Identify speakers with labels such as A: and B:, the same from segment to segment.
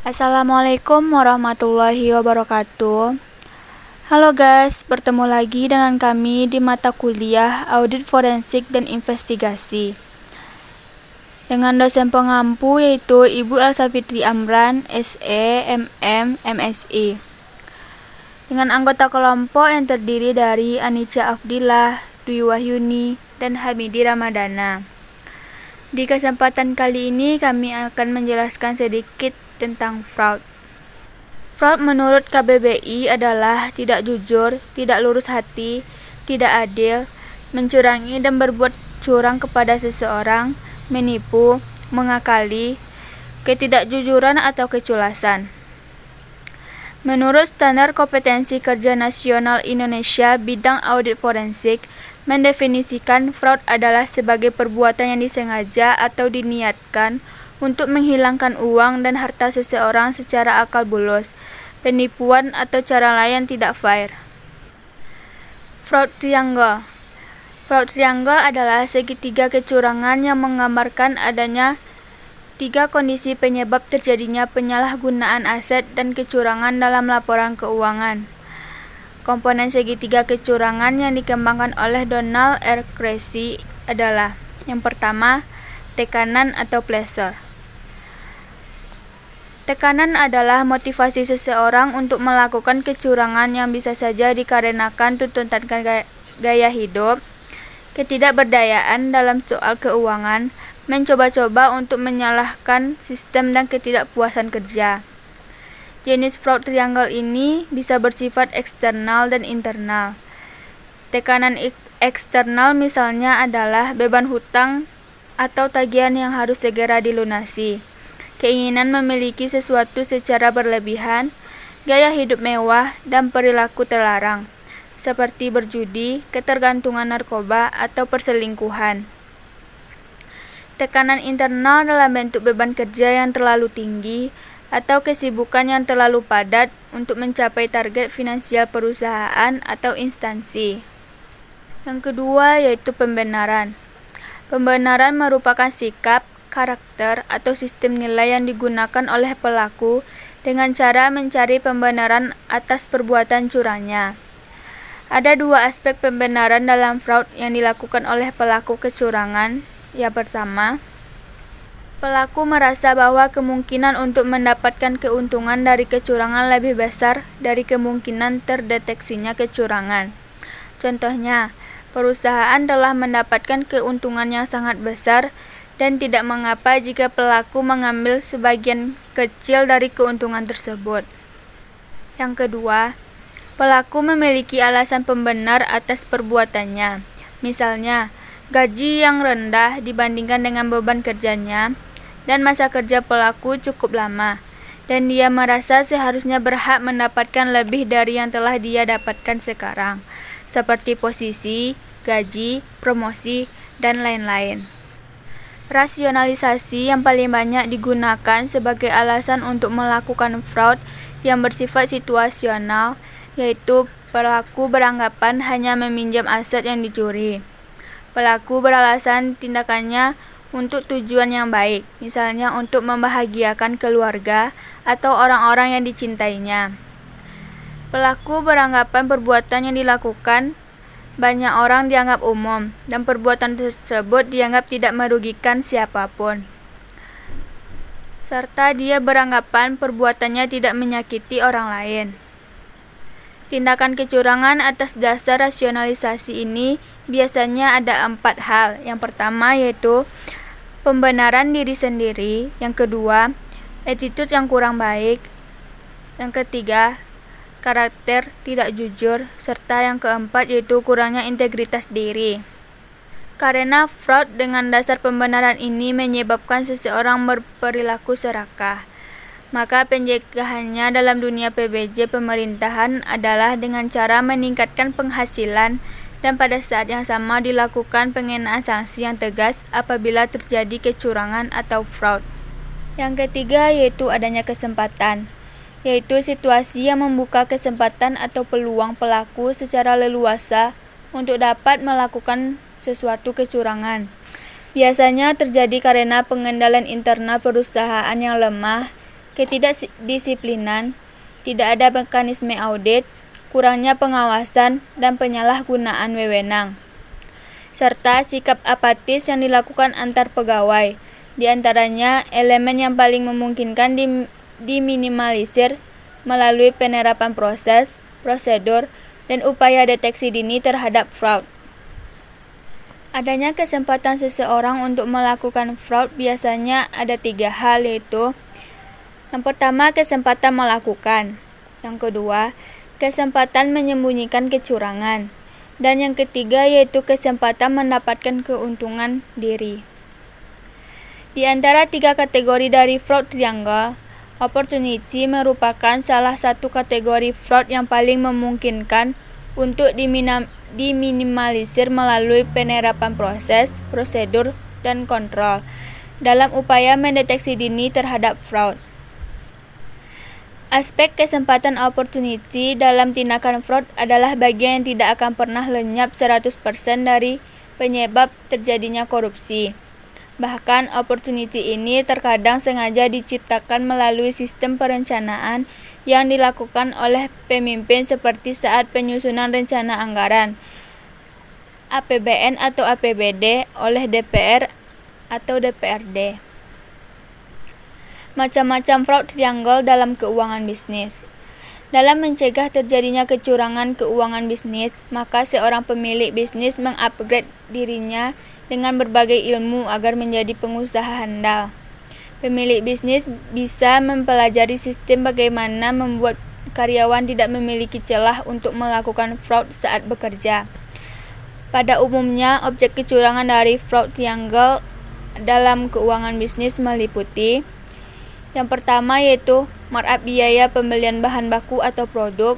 A: Assalamualaikum warahmatullahi wabarakatuh. Halo guys, bertemu lagi dengan kami di mata kuliah Audit Forensik dan Investigasi dengan dosen pengampu yaitu Ibu Elsa Fitri Amran, SE, MM, MSI, dengan anggota kelompok yang terdiri dari Anica Afdilah, Dwi Wahyuni, dan Hamidi Ramadana. Di kesempatan kali ini kami akan menjelaskan sedikit tentang fraud. Fraud menurut KBBI adalah tidak jujur, tidak lurus hati, tidak adil, mencurangi dan berbuat curang kepada seseorang, menipu, mengakali, ketidakjujuran atau keculasan. Menurut Standar Kompetensi Kerja Nasional Indonesia bidang audit forensik, mendefinisikan fraud adalah sebagai perbuatan yang disengaja atau diniatkan untuk menghilangkan uang dan harta seseorang secara akal bulus, penipuan atau cara lain tidak fair. Fraud triangle. Fraud triangle adalah segitiga kecurangan yang menggambarkan adanya tiga kondisi penyebab terjadinya penyalahgunaan aset dan kecurangan dalam laporan keuangan. Komponen segitiga kecurangan yang dikembangkan oleh Donald R. Creasy adalah: yang pertama, tekanan atau pleasure. Tekanan adalah motivasi seseorang untuk melakukan kecurangan yang bisa saja dikarenakan tuntutan gaya hidup, ketidakberdayaan dalam soal keuangan, mencoba-coba untuk menyalahkan sistem dan ketidakpuasan kerja. Jenis fraud triangle ini bisa bersifat eksternal dan internal. Tekanan eksternal misalnya adalah beban hutang atau tagihan yang harus segera dilunasi, keinginan memiliki sesuatu secara berlebihan, gaya hidup mewah, dan perilaku terlarang, seperti berjudi, ketergantungan narkoba, atau perselingkuhan. Tekanan internal dalam bentuk beban kerja yang terlalu tinggi atau kesibukan yang terlalu padat untuk mencapai target finansial perusahaan atau instansi. Yang kedua yaitu pembenaran. Pembenaran merupakan sikap, karakter, atau sistem nilai yang digunakan oleh pelaku dengan cara mencari pembenaran atas perbuatan curangnya. Ada dua aspek pembenaran dalam fraud yang dilakukan oleh pelaku kecurangan. Yang pertama, pelaku merasa bahwa kemungkinan untuk mendapatkan keuntungan dari kecurangan lebih besar dari kemungkinan terdeteksinya kecurangan. Contohnya, perusahaan telah mendapatkan keuntungan yang sangat besar dan tidak mengapa jika pelaku mengambil sebagian kecil dari keuntungan tersebut. Yang kedua, pelaku memiliki alasan pembenar atas perbuatannya. Misalnya, gaji yang rendah dibandingkan dengan beban kerjanya, dan masa kerja pelaku cukup lama, dan dia merasa seharusnya berhak mendapatkan lebih dari yang telah dia dapatkan sekarang, seperti posisi, gaji, promosi, dan lain-lain. Rasionalisasi yang paling banyak digunakan sebagai alasan untuk melakukan fraud yang bersifat situasional, yaitu pelaku beranggapan hanya meminjam aset yang dicuri. Pelaku beralasan tindakannya untuk tujuan yang baik, misalnya untuk membahagiakan keluarga atau orang-orang yang dicintainya. Pelaku beranggapan perbuatan yang dilakukan banyak orang dianggap umum, dan perbuatan tersebut dianggap tidak merugikan siapapun. Serta dia beranggapan perbuatannya tidak menyakiti orang lain. Tindakan kecurangan atas dasar rasionalisasi ini biasanya ada 4 hal. Yang pertama yaitu pembenaran diri sendiri. Yang kedua, attitude yang kurang baik. Yang ketiga, karakter tidak jujur, serta yang keempat yaitu kurangnya integritas diri. Karena fraud dengan dasar pembenaran ini menyebabkan seseorang berperilaku serakah, maka pencegahannya dalam dunia PBJ pemerintahan adalah dengan cara meningkatkan penghasilan dan pada saat yang sama dilakukan pengenaan sanksi yang tegas apabila terjadi kecurangan atau fraud. Yang ketiga yaitu adanya kesempatan, yaitu situasi yang membuka kesempatan atau peluang pelaku secara leluasa untuk dapat melakukan sesuatu kecurangan. Biasanya terjadi karena pengendalian internal perusahaan yang lemah, ketidakdisiplinan, tidak ada mekanisme audit, kurangnya pengawasan, dan penyalahgunaan wewenang, serta sikap apatis yang dilakukan antar pegawai. Di antaranya, elemen yang paling memungkinkan diminimalisir melalui penerapan proses, prosedur, dan upaya deteksi dini terhadap fraud. Adanya kesempatan seseorang untuk melakukan fraud biasanya ada 3 hal, yaitu yang pertama, kesempatan melakukan, yang kedua, kesempatan menyembunyikan kecurangan, dan yang ketiga yaitu kesempatan mendapatkan keuntungan diri. Di antara 3 kategori dari fraud triangle, opportunity merupakan salah satu kategori fraud yang paling memungkinkan untuk diminimalisir melalui penerapan proses, prosedur, dan kontrol dalam upaya mendeteksi dini terhadap fraud. Aspek kesempatan opportunity dalam tindakan fraud adalah bagian yang tidak akan pernah lenyap 100% dari penyebab terjadinya korupsi. Bahkan, opportunity ini terkadang sengaja diciptakan melalui sistem perencanaan yang dilakukan oleh pemimpin seperti saat penyusunan rencana anggaran, APBN atau APBD oleh DPR atau DPRD. Macam-macam fraud triangle dalam keuangan bisnis. Dalam mencegah terjadinya kecurangan keuangan bisnis, maka seorang pemilik bisnis mengupgrade dirinya dengan berbagai ilmu agar menjadi pengusaha handal. Pemilik bisnis bisa mempelajari sistem bagaimana membuat karyawan tidak memiliki celah untuk melakukan fraud saat bekerja. Pada umumnya, objek kecurangan dari fraud triangle dalam keuangan bisnis meliputi yang pertama yaitu markup biaya pembelian bahan baku atau produk.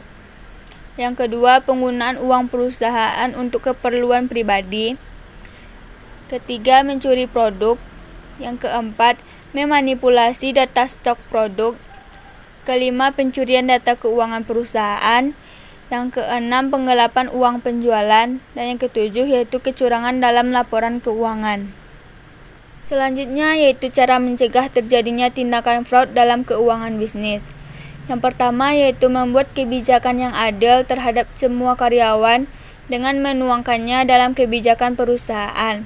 A: Yang kedua, penggunaan uang perusahaan untuk keperluan pribadi. Ketiga, mencuri produk. Yang keempat, memanipulasi data stok produk. Kelima, pencurian data keuangan perusahaan. Yang keenam, penggelapan uang penjualan. Dan yang ketujuh yaitu kecurangan dalam laporan keuangan. Selanjutnya yaitu cara mencegah terjadinya tindakan fraud dalam keuangan bisnis. Yang pertama yaitu membuat kebijakan yang adil terhadap semua karyawan dengan menuangkannya dalam kebijakan perusahaan.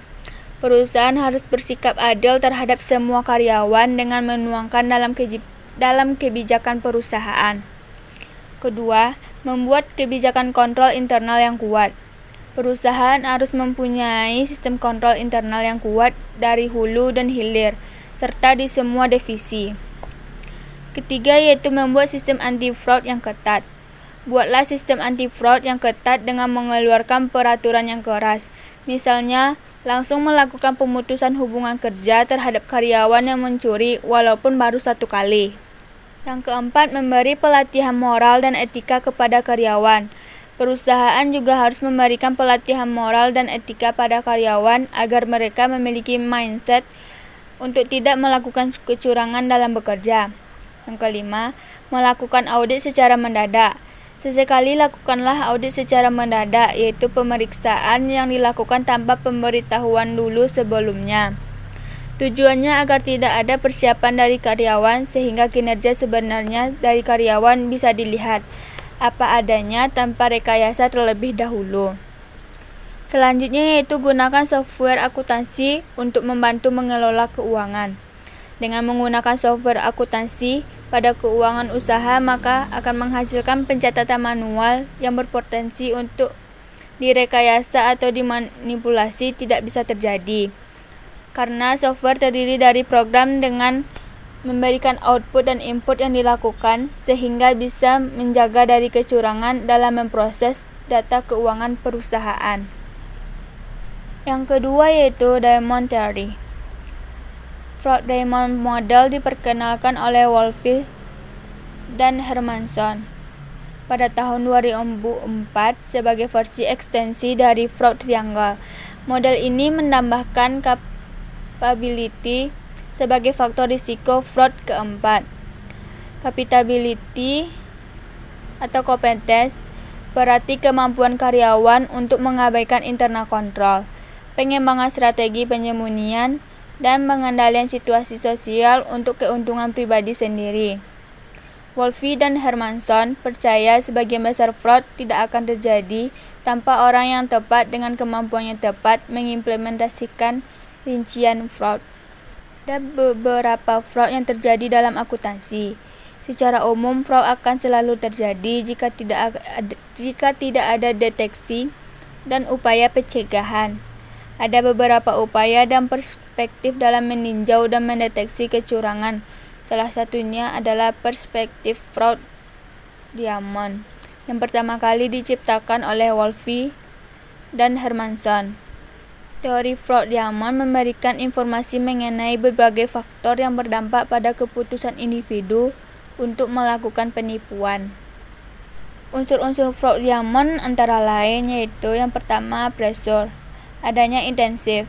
A: Perusahaan harus bersikap adil terhadap semua karyawan dengan menuangkan dalam kebijakan perusahaan. Kedua, membuat kebijakan kontrol internal yang kuat. Perusahaan harus mempunyai sistem kontrol internal yang kuat dari hulu dan hilir, serta di semua divisi. Ketiga yaitu membuat sistem anti-fraud yang ketat. Buatlah sistem anti-fraud yang ketat dengan mengeluarkan peraturan yang keras. Misalnya, langsung melakukan pemutusan hubungan kerja terhadap karyawan yang mencuri walaupun baru 1 kali. Yang keempat, memberi pelatihan moral dan etika kepada karyawan. Perusahaan juga harus memberikan pelatihan moral dan etika pada karyawan agar mereka memiliki mindset untuk tidak melakukan kecurangan dalam bekerja. Yang kelima, melakukan audit secara mendadak. Sesekali lakukanlah audit secara mendadak, yaitu pemeriksaan yang dilakukan tanpa pemberitahuan dulu sebelumnya. Tujuannya agar tidak ada persiapan dari karyawan sehingga kinerja sebenarnya dari karyawan bisa dilihat apa adanya tanpa rekayasa terlebih dahulu. Selanjutnya yaitu gunakan software akuntansi untuk membantu mengelola keuangan. Dengan menggunakan software akuntansi pada keuangan usaha, maka akan menghasilkan pencatatan manual yang berpotensi untuk direkayasa atau dimanipulasi tidak bisa terjadi. Karena software terdiri dari program dengan memberikan output dan input yang dilakukan sehingga bisa menjaga dari kecurangan dalam memproses data keuangan perusahaan. Yang kedua yaitu Diamond Theory. Fraud Diamond Model diperkenalkan oleh Wolfe dan Hermanson pada tahun 2004 sebagai versi ekstensi dari Fraud Triangle. Model ini menambahkan capability sebagai faktor risiko fraud keempat. Capability atau competence berarti kemampuan karyawan untuk mengabaikan internal control. Pengembangan strategi penyembunyian dan pengendalian situasi sosial untuk keuntungan pribadi sendiri. Wolfe dan Hermanson percaya sebagian besar fraud tidak akan terjadi tanpa orang yang tepat dengan kemampuan yang tepat mengimplementasikan rincian fraud. Ada beberapa fraud yang terjadi dalam akuntansi. Secara umum, fraud akan selalu terjadi jika tidak ada deteksi dan upaya pencegahan. Ada beberapa upaya dan perspektif dalam meninjau dan mendeteksi kecurangan. Salah satunya adalah perspektif fraud Diamond, yang pertama kali diciptakan oleh Wolfe dan Hermanson. Teori fraud Diamond memberikan informasi mengenai berbagai faktor yang berdampak pada keputusan individu untuk melakukan penipuan. Unsur-unsur fraud Diamond antara lain yaitu yang pertama pressure, adanya intensif,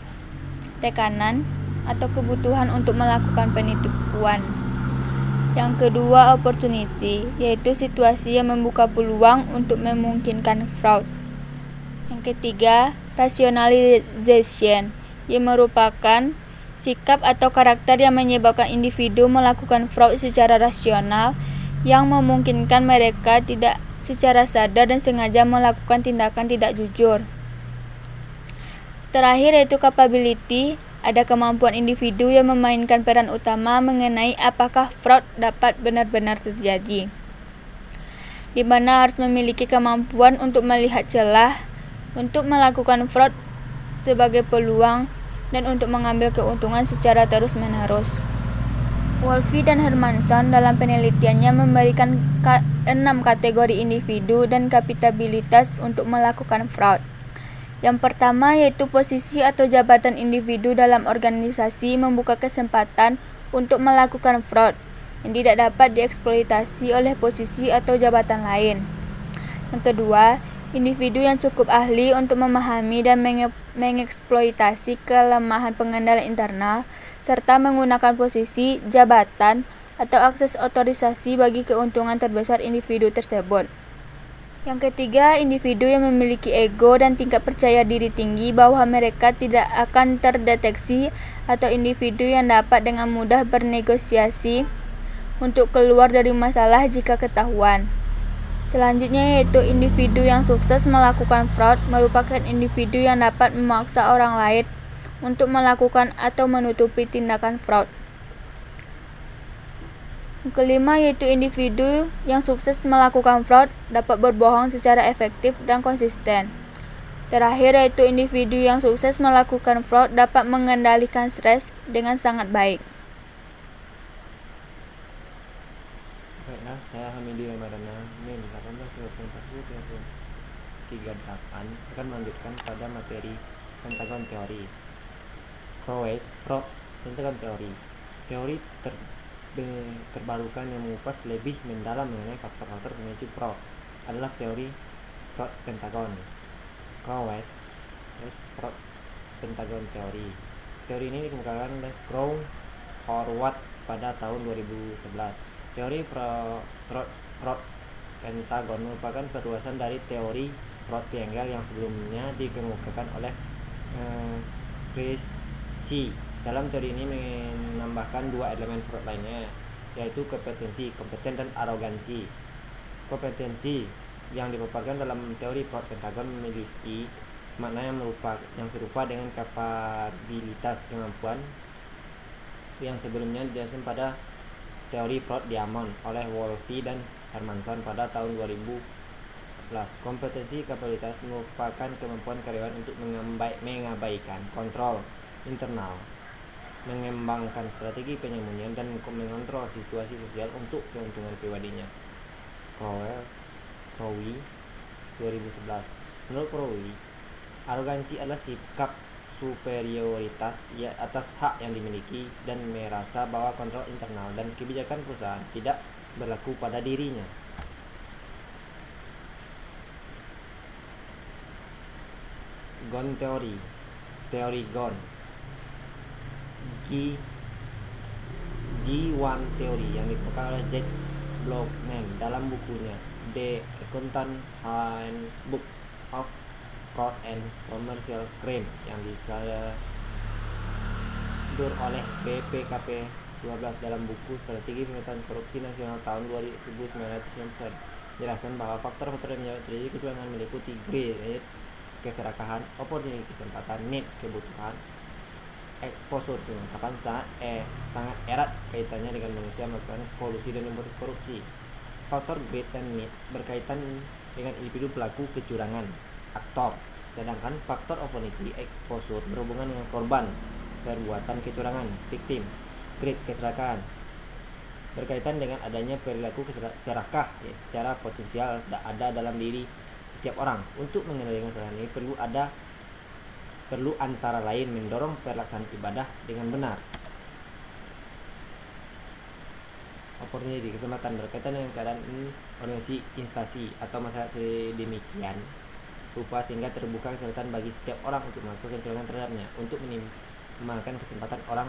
A: tekanan, atau kebutuhan untuk melakukan penipuan. Yang kedua opportunity, yaitu situasi yang membuka peluang untuk memungkinkan fraud. Yang ketiga rationalization, yang merupakan sikap atau karakter yang menyebabkan individu melakukan fraud secara rasional yang memungkinkan mereka tidak secara sadar dan sengaja melakukan tindakan tidak jujur. Terakhir yaitu capability, ada kemampuan individu yang memainkan peran utama mengenai apakah fraud dapat benar-benar terjadi, di mana harus memiliki kemampuan untuk melihat celah, untuk melakukan fraud sebagai peluang, dan untuk mengambil keuntungan secara terus-menerus. Wolfe dan Hermanson dalam penelitiannya memberikan 6 kategori individu dan kapabilitas untuk melakukan fraud. Yang pertama yaitu posisi atau jabatan individu dalam organisasi membuka kesempatan untuk melakukan fraud yang tidak dapat dieksploitasi oleh posisi atau jabatan lain. Yang kedua, individu yang cukup ahli untuk memahami dan mengeksploitasi kelemahan pengendalian internal serta menggunakan posisi, jabatan, atau akses otorisasi bagi keuntungan terbesar individu tersebut. Yang ketiga, individu yang memiliki ego dan tingkat percaya diri tinggi bahwa mereka tidak akan terdeteksi, atau individu yang dapat dengan mudah bernegosiasi untuk keluar dari masalah jika ketahuan. Selanjutnya yaitu individu yang sukses melakukan fraud merupakan individu yang dapat memaksa orang lain untuk melakukan atau menutupi tindakan fraud. Yang kelima yaitu individu yang sukses melakukan fraud dapat berbohong secara efektif dan konsisten. Terakhir yaitu individu yang sukses melakukan fraud dapat mengendalikan stres dengan sangat baik.
B: Baiklah, saya Hamidi Ramadana, NIM 18.38 akan melanjutkan pada materi pentagon teori. Prowess, fraud, pentagon teori. Teori terbarukan yang mengupas lebih mendalam mengenai faktor-faktor pemicu fraud adalah teori fraud pentagon. Prowess, fraud pentagon teori. Teori ini dikemukakan oleh Crow Horwath pada tahun 2011. Teori fraud pentagon merupakan perluasan dari teori fraud triangle yang sebelumnya dikemukakan oleh Chris C. Dalam teori ini menambahkan dua elemen fraud lainnya, yaitu kompeten dan arogansi. Kompetensi yang dipaparkan dalam teori fraud pentagon memiliki makna yang serupa dengan kapabilitas kemampuan yang sebelumnya dijelaskan pada teori fraud Diamond oleh Wolfe dan Hermanson pada tahun 2011. Kompetensi kapabilitas merupakan kemampuan karyawan untuk mengabaikan kontrol internal, mengembangkan strategi penyembunyian, dan mengontrol situasi sosial untuk keuntungan pribadinya. Crowe 2011. Menurut Crowe, arogansi adalah sikap superioritas atas hak yang dimiliki dan merasa bahwa kontrol internal dan kebijakan perusahaan tidak berlaku pada dirinya. Gone teori, teori Gone. G1 teori yang dikemukakan oleh Jacques Blockman dalam bukunya The Accountant Handbook of Fraud and Commercial Crime yang oleh BPKP 12 dalam buku Strategi Pemerintahan Korupsi Nasional tahun 1991. Jelaskan bahwa faktor-faktor yang menyebabkan terjadi kecurangan meliputi greed, keserakahan, opportunity, kesempatan, need, kebutuhan, exposure, kemanfaatan, sangat erat kaitannya dengan manusia melakukan kolusi dan membuat korupsi. Faktor greed dan need berkaitan dengan individu pelaku kecurangan, aktor, sedangkan faktor opportunity, exposure berhubungan dengan korban perbuatan kecurangan, victim. Greed, keserakahan, berkaitan dengan adanya perilaku serakah secara potensial ada dalam diri setiap orang. Untuk mengendalikan kesalahan ini perlu antara lain mendorong pelaksanaan ibadah dengan benar. Opportunity, kesempatan, berkaitan dengan keadaan organisasi, instansi atau masyarakat sedemikian rupa sehingga terbuka kesempatan bagi setiap orang untuk melakukan kecurangan terhadapnya. Untuk minimalkan kesempatan orang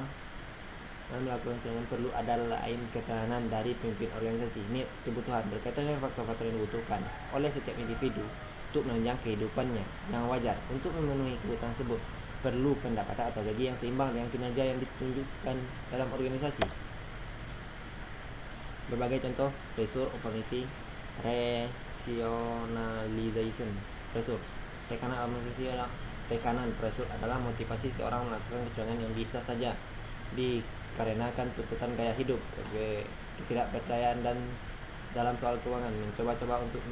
B: melakukan kecurangan perlu ada lain keterangan dari pemimpin organisasi. Need, kebutuhan, berkaitan dengan faktor-faktor yang dibutuhkan oleh setiap individu untuk menunjang kehidupannya yang wajar. Untuk memenuhi kebutuhan tersebut perlu pendapatan atau gaji yang seimbang dengan kinerja yang ditunjukkan dalam organisasi. Berbagai contoh pressure, opportunity, rationalization. Pressure, tekanan organisasi. Tekanan pressure adalah motivasi seorang melakukan kecurangan yang bisa saja dikarenakan tuntutan gaya hidup, ketidakpercayaan dan dalam soal keuangan, mencoba-coba untuk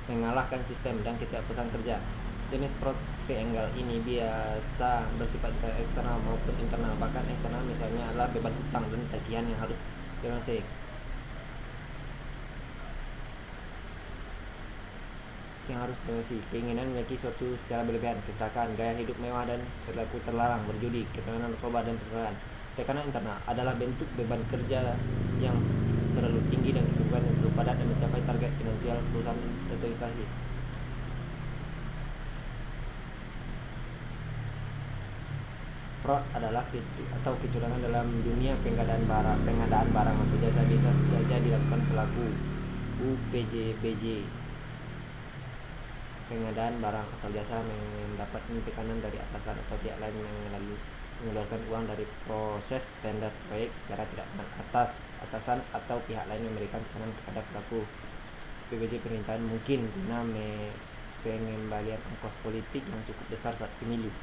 B: mengalahkan sistem dan ketidakpuasan kerja. Jenis fraud triangle ini biasa bersifat eksternal maupun internal. Bahkan eksternal misalnya adalah beban utang dan tagihan yang harus dilunasi. Keinginan memiliki suatu secara berlebihan, kecelakaan, gaya hidup mewah dan perilaku terlarang, berjudi, keterangan narkoba dan perselingkuhan. Tekanan internal adalah bentuk beban kerja yang terlalu tinggi dan kesibukan yang terlalu padat dan mencapai target finansial perusahaan atau investasi. Fraud adalah kecurangan dalam dunia pengadaan barang atau jasa, bisa saja dilakukan pelaku UPJBJ. Pengadaan barang atau jasa mendapat tekanan dari atasan atau pihak lain yang mengeluarkan uang dari proses tender proyek secara tidak benar. Atasan atau pihak lain memberikan tekanan kepada pelaku PBJ pemerintahan mungkin guna pengembalian ongkos politik yang cukup besar saat pemilu.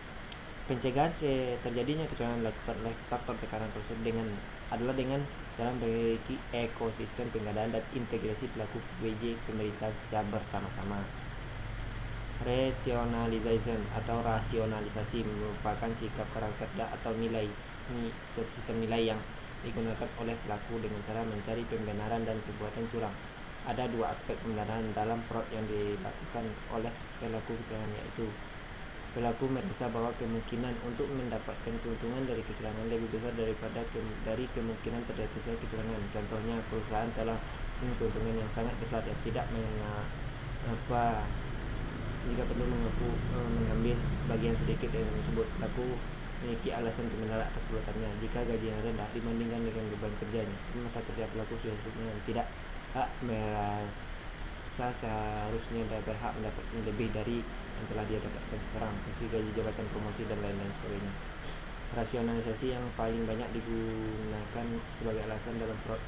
B: Pencegahan terjadinya kecurangan dilakukan oleh faktor tekanan tersebut adalah dengan dalam memiliki ekosistem pengadaan dan integrasi pelaku PBJ pemerintahan secara bersama-sama. Rationalization atau rasionalisasi merupakan sikap orang kerja atau sistem nilai yang digunakan oleh pelaku dengan cara mencari pembenaran dan perbuatan curang. Ada dua aspek pembenaran dalam fraud yang dilakukan oleh pelaku kecurangan, yaitu pelaku merasa bahwa kemungkinan untuk mendapatkan keuntungan dari kecurangan lebih besar dari kemungkinan terjadinya kecurangan. Contohnya, perusahaan telah keuntungan yang sangat besar dan tidak mengapa jika perlu mengambil bagian sedikit yang tersebut. Pelaku memiliki alasan kebenaran atas perbuatannya. Jika gaji yang rendah dibandingkan dengan beban kerjanya, masa kerja pelaku sudah tidak merasa seharusnya berhak mendapatkan lebih dari yang telah dia dapatkan sekarang, meski gaji, jabatan, promosi dan lain-lain sebagainya. Rasionalisasi yang paling banyak digunakan sebagai alasan dalam fraud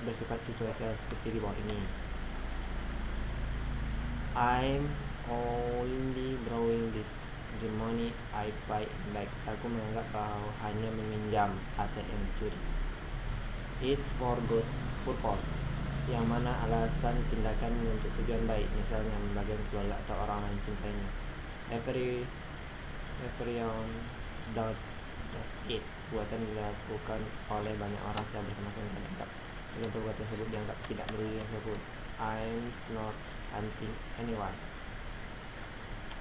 B: bersifat situasi seperti di bawah ini. I'm only borrowing the money I buy back. Aku menganggap bahwa hanya meminjam aset yang dicuri. It's for good purpose, yang mana alasan tindakan untuk tujuan baik, misalnya membagikan keluarga atau orang lain cintainya. Everyone does it. Perbuatan dilakukan oleh banyak orang secara bersama-sama dianggap dengan perbuatan tersebut dianggap tidak merugikan siapapun. I'm not hunting anyone.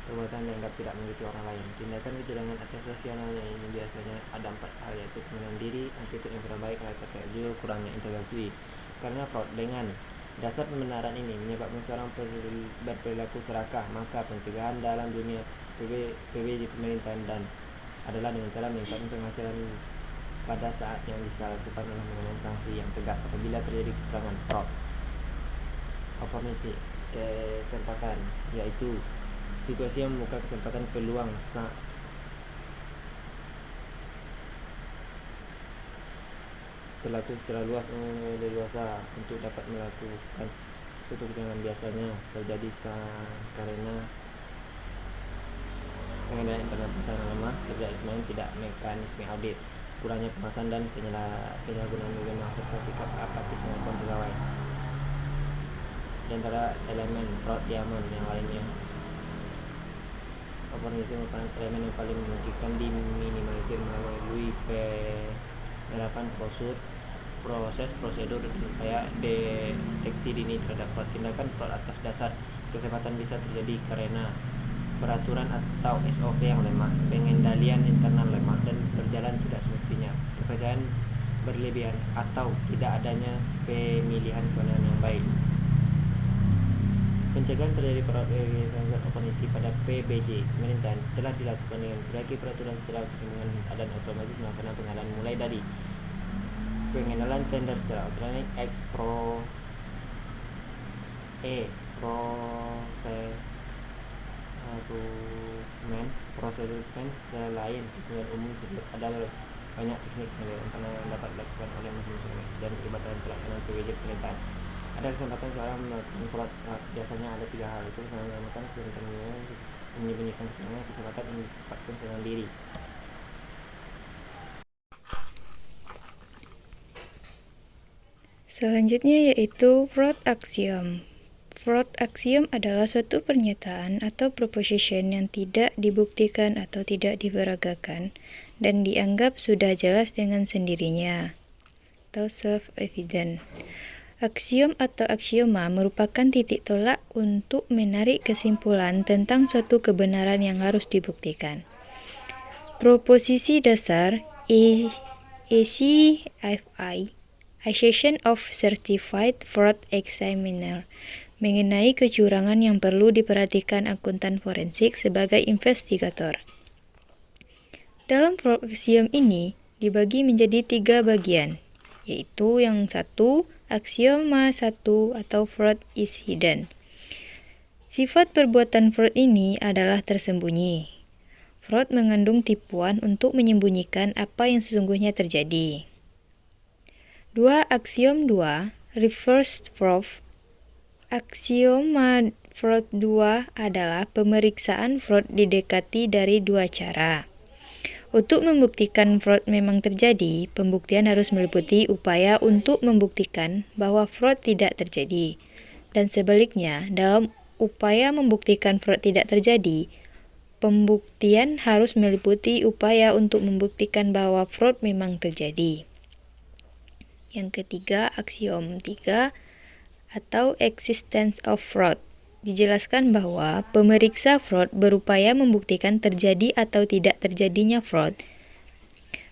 B: Perbuatan dianggap tidak merugikan orang lain. Tindakan kecurangan atas rasionalnya ini biasanya ada 4 hal, yaitu pengenalan diri, attitude yang kurang baik, karakter juga kurangnya integrasi. Karena fraud dengan dasar pembenaran ini menyebabkan seorang berperilaku serakah, maka pencegahan dalam dunia PBJ pemerintahan dan adalah dengan cara meningkatkan penghasilan pada saat yang dilakukan oleh mengenai sanksi yang tegas apabila terjadi kecurangan. Fraud. Opportunity, kesempatan, yaitu situasi yang membuka kesempatan peluang berlaku secara leluasa untuk dapat melakukan suatu kecurangan. Biasanya terjadi karena pengendalian internet pesanan lemah, kerja Ismail tidak mekanisme audit, kurangnya pengawasan dan penyalahgunaan wewenang serta sikap apatis kemampuan pegawai. Di antara elemen fraud diamond yang lainnya, opportunity merupakan elemen yang paling memungkinkan diminimalisir melalui penerapan proses prosedur dan upaya deteksi dini terhadap fraud. Tindakan fraud atas dasar kesempatan bisa terjadi karena peraturan atau SOP yang lemah, pengendalian internal lemah dan berjalan tidak semestinya, kepercayaan berlebihan, atau tidak adanya pemilihan kewenangan yang baik. Pencegahan terjadi fraud opportunity pada PBJ pemerintahan telah dilakukan dengan berbagai peraturan secara keseimbangan dan otomatis melakukan pengenalan mulai dari pengenalan tender secara elektronik, proseduren selain tujuan umum tersebut. Ada banyak teknik yang dapat dilakukan oleh masing-masing dan keterlibatan pelaksanaan PBJ pemerintahan. Ada kesempatan seorang melakukan fraud. Biasanya ada 3 hal, itu menyelamatkan kesempatan, menyembunyikan kecurangan, kesempatan mendapatkan kesenangan diri.
A: Selanjutnya yaitu fraud axiom. Fraud axiom adalah suatu pernyataan atau proposition yang tidak dibuktikan atau tidak diperagakan dan dianggap sudah jelas dengan sendirinya atau self-evident. Aksiom atau aksioma merupakan titik tolak untuk menarik kesimpulan tentang suatu kebenaran yang harus dibuktikan. Proposisi dasar ACFI, Association of Certified Fraud Examiner, mengenai kecurangan yang perlu diperhatikan akuntan forensik sebagai investigator. Dalam fraud axiom ini dibagi menjadi 3 bagian, yaitu yang satu, aksioma 1 atau fraud is hidden. Sifat perbuatan fraud ini adalah tersembunyi. Fraud mengandung tipuan untuk menyembunyikan apa yang sesungguhnya terjadi. 2. Aksiom 2, reverse fraud. Aksioma fraud 2 adalah pemeriksaan fraud didekati dari 2 cara. Untuk membuktikan fraud memang terjadi, pembuktian harus meliputi upaya untuk membuktikan bahwa fraud tidak terjadi. Dan sebaliknya, dalam upaya membuktikan fraud tidak terjadi, pembuktian harus meliputi upaya untuk membuktikan bahwa fraud memang terjadi. Yang ketiga, aksiom 3 atau existence of fraud. Dijelaskan bahwa pemeriksa fraud berupaya membuktikan terjadi atau tidak terjadinya fraud.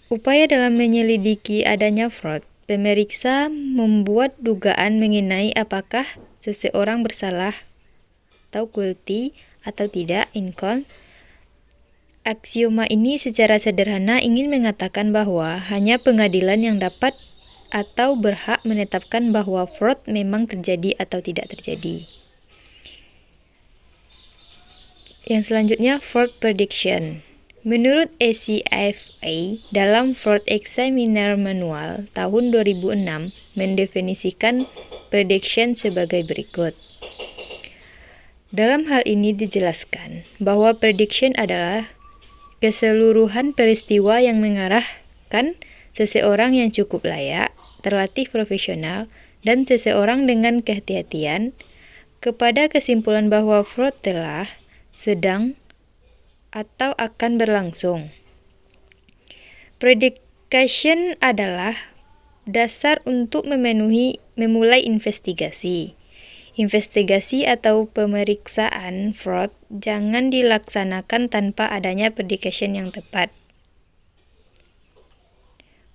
A: Upaya dalam menyelidiki adanya fraud, pemeriksa membuat dugaan mengenai apakah seseorang bersalah atau guilty atau tidak in count. Aksioma ini secara sederhana ingin mengatakan bahwa hanya pengadilan yang dapat atau berhak menetapkan bahwa fraud memang terjadi atau tidak terjadi. Yang selanjutnya, fraud prediction. Menurut ACFA, dalam Fraud Examiner Manual tahun 2006 mendefinisikan prediction sebagai berikut. Dalam hal ini dijelaskan bahwa prediction adalah keseluruhan peristiwa yang mengarahkan seseorang yang cukup layak, terlatih profesional, dan seseorang dengan kehati-hatian kepada kesimpulan bahwa fraud telah, sedang, atau akan berlangsung. Predication adalah dasar untuk memulai investigasi. Investigasi atau pemeriksaan fraud jangan dilaksanakan tanpa adanya predication yang tepat.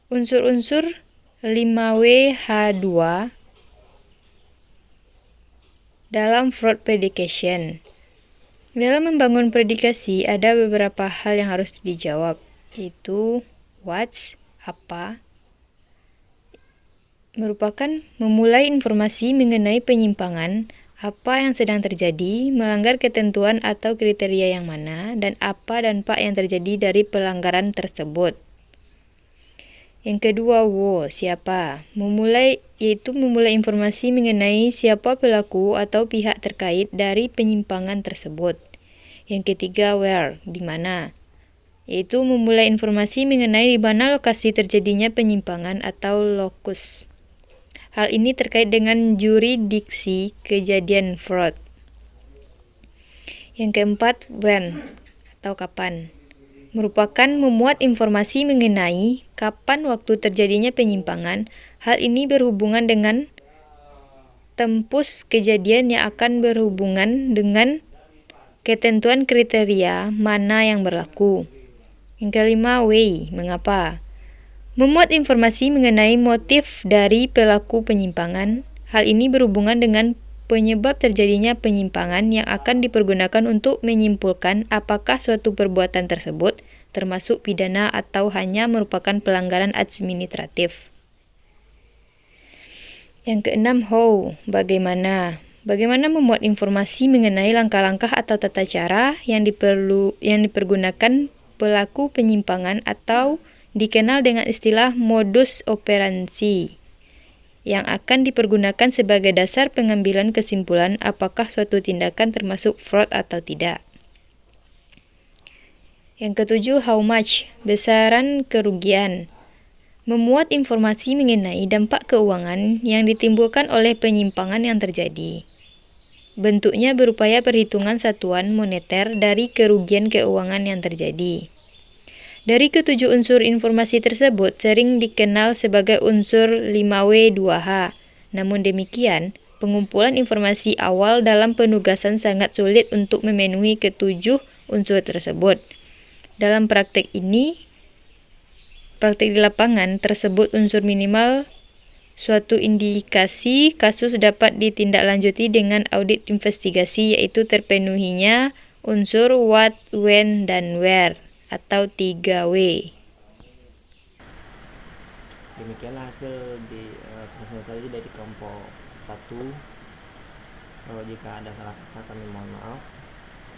A: Unsur-unsur 5WH2 dalam fraud predication. Dalam membangun predikasi, ada beberapa hal yang harus dijawab, yaitu what, apa, merupakan memulai informasi mengenai penyimpangan, apa yang sedang terjadi, melanggar ketentuan atau kriteria yang mana, dan apa dampak yang terjadi dari pelanggaran tersebut. Yang kedua, siapa? Memulai informasi mengenai siapa pelaku atau pihak terkait dari penyimpangan tersebut. Yang ketiga, where, di mana? Yaitu memulai informasi mengenai di mana lokasi terjadinya penyimpangan atau lokus. Hal ini terkait dengan jurisdiksi kejadian fraud. Yang keempat, when, atau kapan. Merupakan memuat informasi mengenai kapan waktu terjadinya penyimpangan. Hal ini berhubungan dengan tempus kejadian yang akan berhubungan dengan ketentuan kriteria mana yang berlaku. Yang kelima, why, mengapa. Memuat informasi mengenai motif dari pelaku penyimpangan. Hal ini berhubungan dengan penyebab terjadinya penyimpangan yang akan dipergunakan untuk menyimpulkan apakah suatu perbuatan tersebut termasuk pidana atau hanya merupakan pelanggaran administratif. Yang keenam, how, bagaimana. Bagaimana memuat informasi mengenai langkah-langkah atau tata cara yang dipergunakan pelaku penyimpangan atau dikenal dengan istilah modus operandi yang akan dipergunakan sebagai dasar pengambilan kesimpulan apakah suatu tindakan termasuk fraud atau tidak. Yang ketujuh, how much, besaran kerugian. Memuat informasi mengenai dampak keuangan yang ditimbulkan oleh penyimpangan yang terjadi. Bentuknya berupaya perhitungan satuan moneter dari kerugian keuangan yang terjadi. Dari ketujuh unsur informasi tersebut sering dikenal sebagai unsur 5W2H. Namun demikian, pengumpulan informasi awal dalam penugasan sangat sulit untuk memenuhi ketujuh unsur tersebut. Dalam praktek di lapangan tersebut unsur minimal suatu indikasi kasus dapat ditindaklanjuti dengan audit investigasi, yaitu terpenuhinya unsur what, when, dan where atau 3W.
B: Demikianlah hasil di presentasi dari kelompok 1. Jika ada salah kata kami mohon maaf.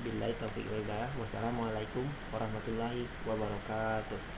B: Billahi taufiq wal hidayah. Wassalamualaikum warahmatullahi wabarakatuh.